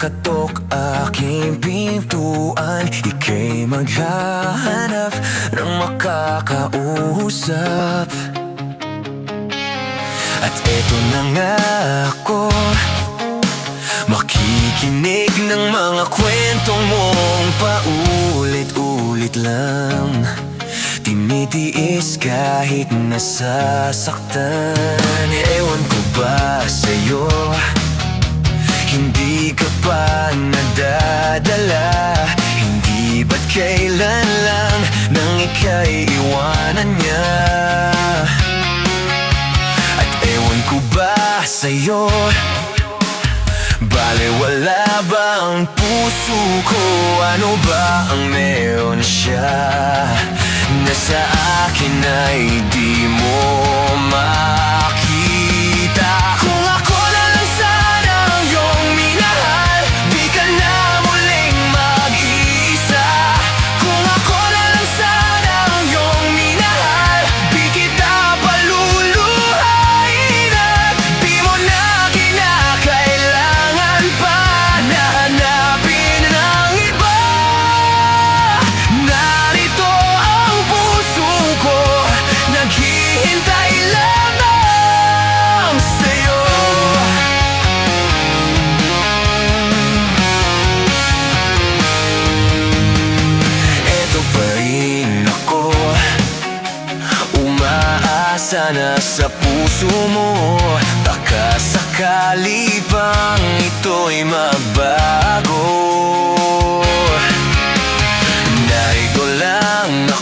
Katok aking pintuan, ika'y maghahanap ng makakausap. At eto na nga ako, makikinig ng mga kwentong mong paulit-ulit lang. Tinitiis kahit nasasaktan. Ewan ko ba sa'yo, hindi ka pa nadadala? Hindi ba't kailan lang nang ika'y iwanan niya? At ewan ko ba sa'yo, balewala ba ang puso ko? Ano ba ang meron siya na sa akin ay di mo makita? Kung ako na lang sana ang iyong minahal, di ka na muling mag-iisa. Kung ako na lang sana ang iyong minahal, di kita paluluhain. At di mo na kinakailangan pa na hanapin ng iba. Narito ang puso ko, naghihintay lamang sa'yo. Eto pa rin ako, umaasa na sa puso mo. Baka sakali pang ito'y magbago. Narito lang ako